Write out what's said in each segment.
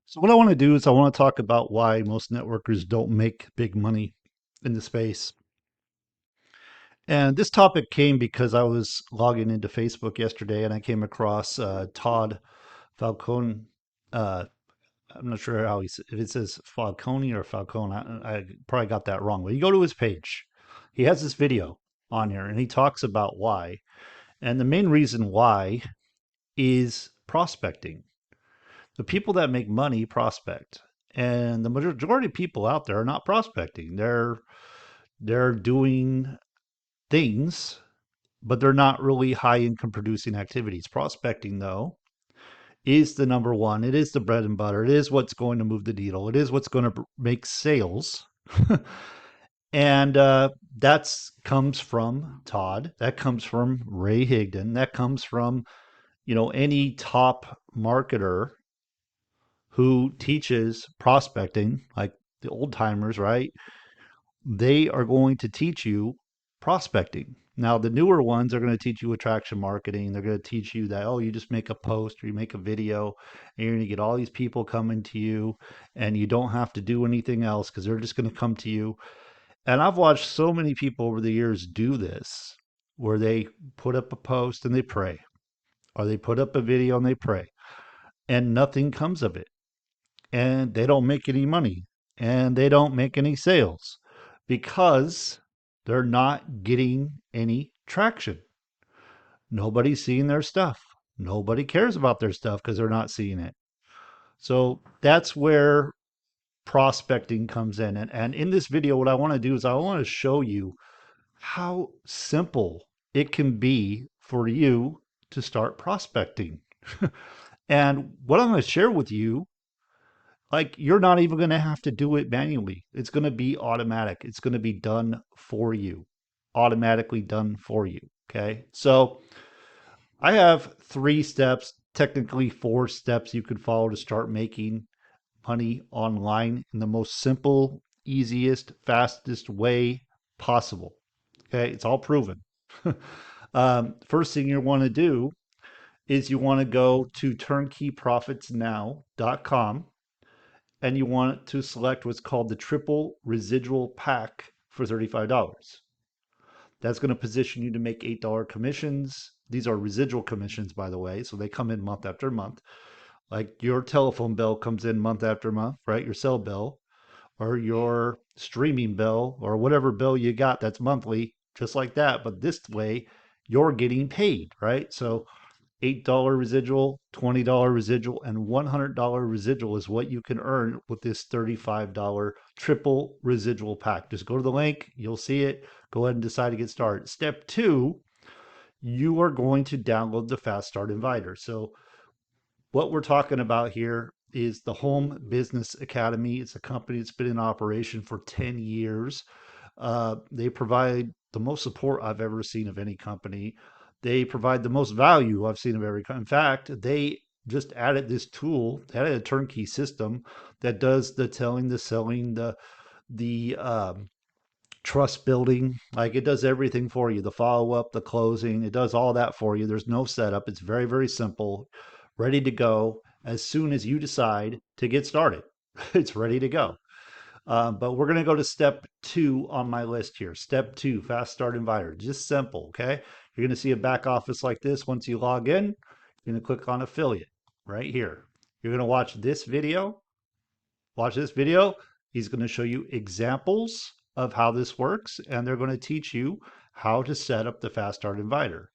So what I want to do is I want to talk about why most networkers don't make big money in the space. And this topic came because I was logging into Facebook yesterday and I came across Todd Falcone. Uh, I'm not sure if it says Falcone or Falcone. I probably got that wrong. But you go to his page, he has this video on here and he talks about why. And the main reason why is prospecting. The people that make money prospect, and the majority of people out there are not prospecting. They're doing things, but they're not really high income producing activities. Prospecting, though, is the number one. It is the bread and butter. It is what's going to move the needle. It is what's going to make sales. And that's comes from Todd. That comes from Ray Higdon. That comes from any top marketer who teaches prospecting, like the old timers, right? They are going to teach you prospecting. Now, the newer ones are going to teach you attraction marketing. They're going to teach you that, oh, you just make a post or you make a video and you're going to get all these people coming to you and you don't have to do anything else because they're just going to come to you. And I've watched so many people over the years do this where they put up a post and they pray, or they put up a video and they pray, and nothing comes of it, and they don't make any money and they don't make any sales because they're not getting any traction. Nobody's seeing their stuff. Nobody cares about their stuff because they're not seeing it. So that's where prospecting comes in. And in this video, what I want to do is I want to show you how simple it can be for you to start prospecting. And what I'm going to share with you, like, you're not even going to have to do it manually. It's going to be automatic. It's going to be done for you, automatically done for you. Okay. So I have 3 steps, technically 4 steps you could follow to start making money online in the most simple, easiest, fastest way possible. Okay. It's all proven. First thing you want to do is you want to go to turnkeyprofitsnow.com and you want to select what's called the triple residual pack for $35. That's going to position you to make $8 commissions. These are residual commissions, by the way, so they come in month after month. Like your telephone bill comes in month after month, right? Your cell bill or your streaming bill or whatever bill you got that's monthly, just like that. But this way, you're getting paid, right? So $8 residual, $20 residual, and $100 residual is what you can earn with this $35 triple residual pack. Just go to the link, you'll see it. Go ahead and decide to get started. Step 2, you are going to download the Fast Start Inviter. So what we're talking about here is the Home Business Academy. It's a company that's been in operation for 10 years. They provide the most support I've ever seen of any company. They provide the most value I've seen of every company. In fact, they just added this tool, added a turnkey system that does the telling, the selling, the trust building. Like, it does everything for you, the follow up, the closing. It does all that for you. There's no setup. It's very, very simple, ready to go as soon as you decide to get started. It's ready to go. But we're going to go to step 2 on my list here. Step 2, Fast Start Inviter. Just simple, okay? You're going to see a back office like this. Once you log in, you're going to click on affiliate right here. You're going to watch this video. Watch this video. He's going to show you examples of how this works, and they're going to teach you how to set up the Fast Start Inviter.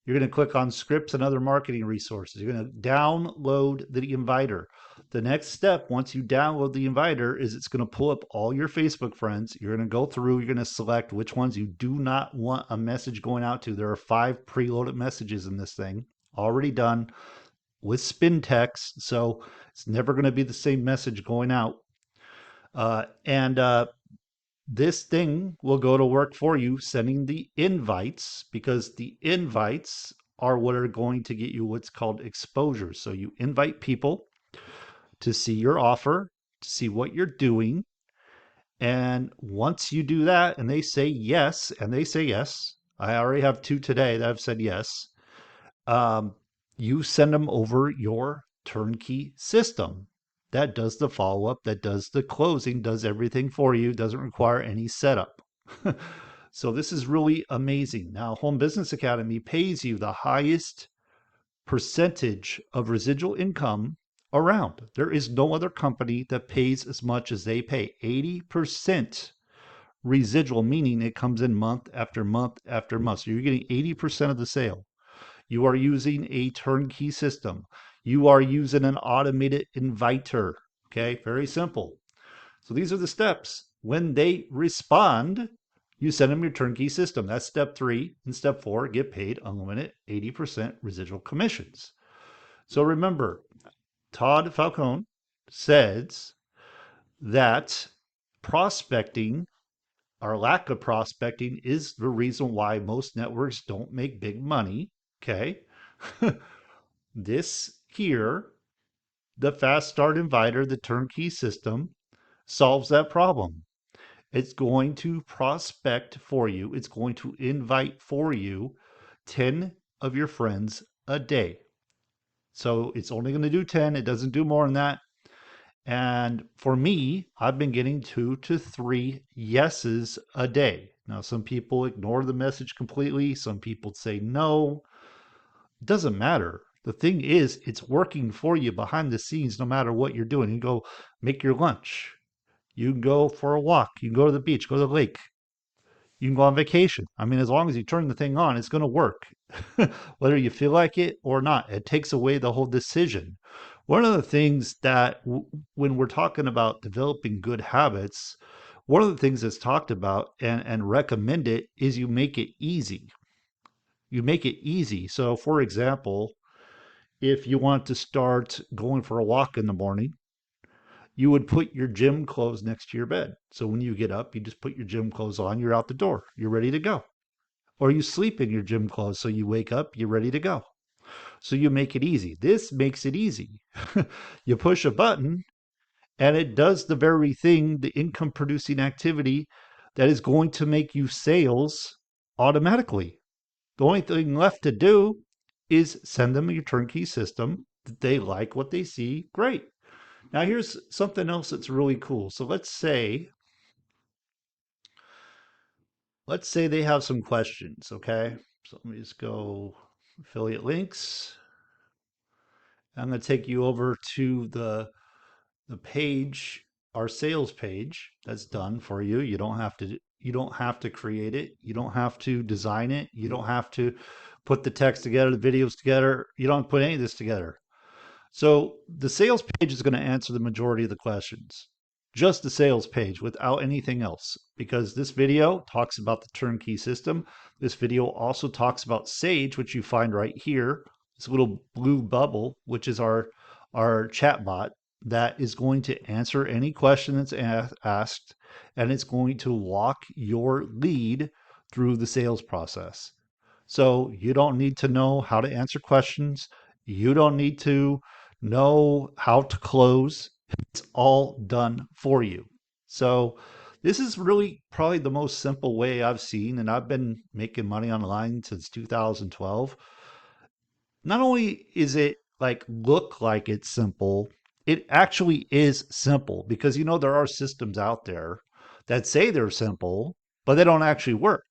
You're going to click on scripts and other marketing resources. You're going to download the inviter. The next step, once you download the inviter, is it's going to pull up all your Facebook friends. You're going to go through, you're going to select which ones you do not want a message going out to. There are 5 preloaded messages in this thing, already done with spin text. So it's never going to be the same message going out. And this thing will go to work for you, sending the invites, because the invites are what are going to get you what's called exposure. So you invite people to see your offer, to see what you're doing. And once you do that and they say yes, I already have 2 today that have said yes, um, you send them over your turnkey system. that does the follow-up, that does the closing, does everything for you, doesn't require any setup. So this is really amazing. Now, Home Business Academy pays you the highest percentage of residual income around. There is no other company that pays as much as they pay. 80% residual, meaning it comes in month after month after month. So you're getting 80% of the sale. You are using a turnkey system. You are using an automated inviter. Okay, very simple. So these are the steps. When they respond, you send them your turnkey system. That's step 3. And step 4, get paid unlimited 80% residual commissions. So remember, Todd Falcone says that prospecting, our lack of prospecting, is the reason why most networks don't make big money. Okay. This here, the Fast Start Inviter, the turnkey system, solves that problem. It's going to prospect for you. It's going to invite for you 10 of your friends a day. So it's only going to do 10. It doesn't do more than that. And for me, I've been getting 2 to 3 yeses a day. Now, some people ignore the message completely. Some people say no. It doesn't matter. The thing is, it's working for you behind the scenes no matter what you're doing. You go make your lunch. You can go for a walk. You can go to the beach, go to the lake. You can go on vacation. I mean, as long as you turn the thing on, it's going to work, whether you feel like it or not. It takes away the whole decision. One of the things that, when we're talking about developing good habits, one of the things that's talked about and recommended is you make it easy. You make it easy. So, for example, if you want to start going for a walk in the morning, you would put your gym clothes next to your bed. So when you get up, you just put your gym clothes on, you're out the door, you're ready to go. Or you sleep in your gym clothes. So you wake up, you're ready to go. So you make it easy. This makes it easy. You push a button and it does the very thing, the income producing activity that is going to make you sales automatically. The only thing left to do is send them your turnkey system. They like what they see. Great. Now here's something else that's really cool. So let's say they have some questions, okay? So let me just go affiliate links. I'm going to take you over to the page, our sales page that's done for you. You don't have to create it. You don't have to design it. You don't have to put the text together, the videos together. You don't put any of this together. So the sales page is going to answer the majority of the questions. Just the sales page without anything else, because this video talks about the turnkey system. This video also talks about Sage, which you find right here, this little blue bubble, which is our chat bot that is going to answer any question that's asked, and it's going to walk your lead through the sales process. So you don't need to know how to answer questions. You don't need to know how to close. It's all done for you. So this is really probably the most simple way I've seen, and I've been making money online since 2012. Not only is it look like it's simple, it actually is simple, because there are systems out there that say they're simple, but they don't actually work.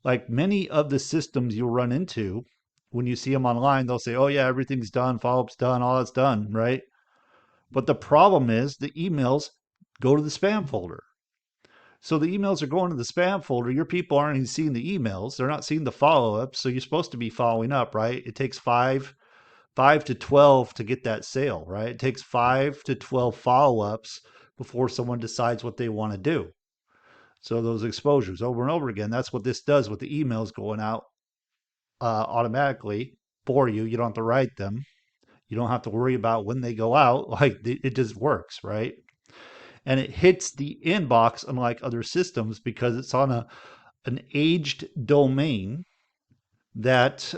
Like many of the systems you'll run into when you see them online, they'll say, oh, yeah, everything's done, follow up's done, all that's done, right? But the problem is the emails go to the spam folder. So the emails are going to the spam folder. Your people aren't even seeing the emails. They're not seeing the follow up. So you're supposed to be following up, right? It takes five to 12 to get that sale, right? It takes 5 to 12 follow ups before someone decides what they want to do. So those exposures over and over again, that's what this does with the emails going out automatically for you. You don't have to write them. You don't have to worry about when they go out. Like it just works, right? And it hits the inbox unlike other systems because it's on an aged domain that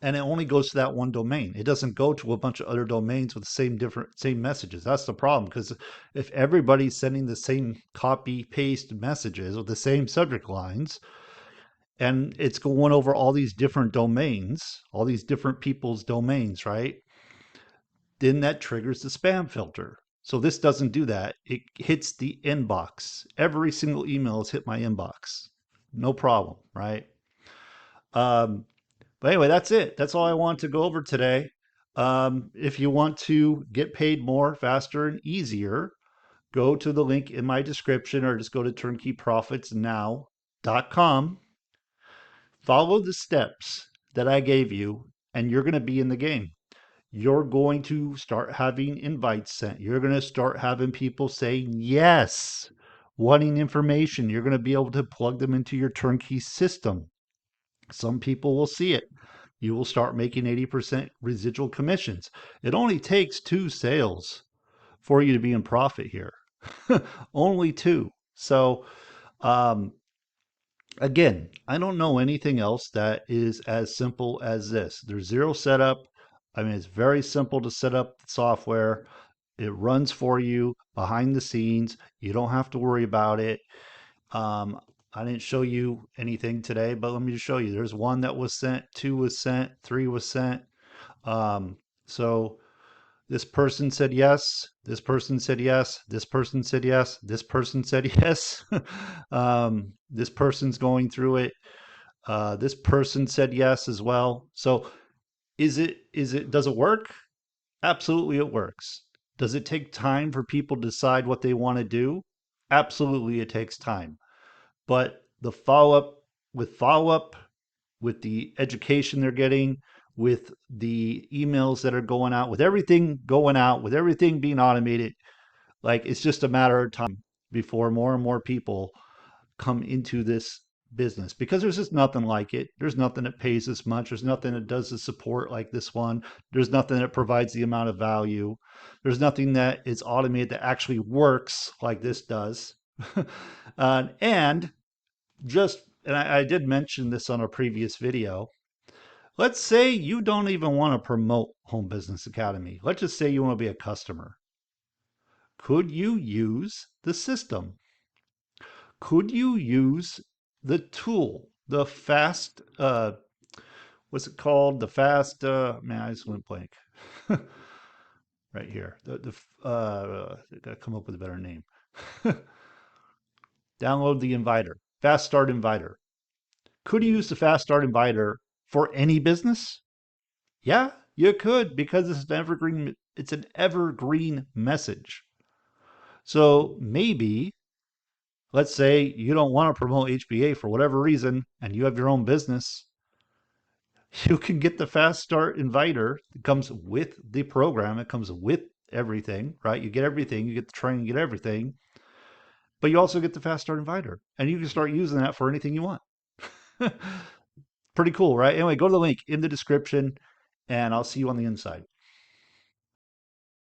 and it only goes to that one domain. It doesn't go to a bunch of other domains with the same messages. That's the problem, because if everybody's sending the same copy paste messages with the same subject lines, and it's going over all these different domains, all these different people's domains, right? then that triggers the spam filter. So this doesn't do that. It hits the inbox. Every single email has hit my inbox. No problem, right? Um, but anyway, that's it. That's all I want to go over today. If you want to get paid more, faster, and easier, go to the link in my description or just go to turnkeyprofitsnow.com. Follow the steps that I gave you, and you're going to be in the game. You're going to start having invites sent. You're going to start having people saying yes, wanting information. You're going to be able to plug them into your turnkey system. Some people will see it. You will start making 80% residual commissions. It only takes 2 sales for you to be in profit here. Only 2. So, um, again, I don't know anything else that is as simple as this. There's zero setup. I mean, it's very simple to set up the software. It runs for you behind the scenes. You don't have to worry about it. Um, I didn't show you anything today, but let me just show you. There's 1 that was sent, 2 was sent, 3 was sent. So this person said yes. This person said yes. This person said yes. This person said yes. This person's going through it. This person said yes as well. So does it work? Absolutely, it works. Does it take time for people to decide what they want to do? Absolutely, it takes time. But the follow up, with the education they're getting, with the emails that are going out, with everything going out, with everything being automated, like it's just a matter of time before more and more people come into this business because there's just nothing like it. There's nothing that pays as much. There's nothing that does the support like this one. There's nothing that provides the amount of value. There's nothing that is automated that actually works like this does. And I did mention this on a previous video. Let's say you don't even want to promote Home Business Academy. Let's just say you want to be a customer. Could you use the system? Could you use the tool, the fast, what's it called? The fast, man, I just went blank. Right here. I gotta come up with a better name. Download the inviter, Fast Start Inviter. Could you use the Fast Start Inviter for any business? Yeah, you could because it's an evergreen message. So maybe, let's say you don't want to promote HBA for whatever reason and you have your own business, you can get the Fast Start Inviter. It comes with the program. It comes with everything, right? You get everything. You get the training, you get everything. But you also get the Fast Start Inviter. And you can start using that for anything you want. Pretty cool, right? Anyway, go to the link in the description and I'll see you on the inside.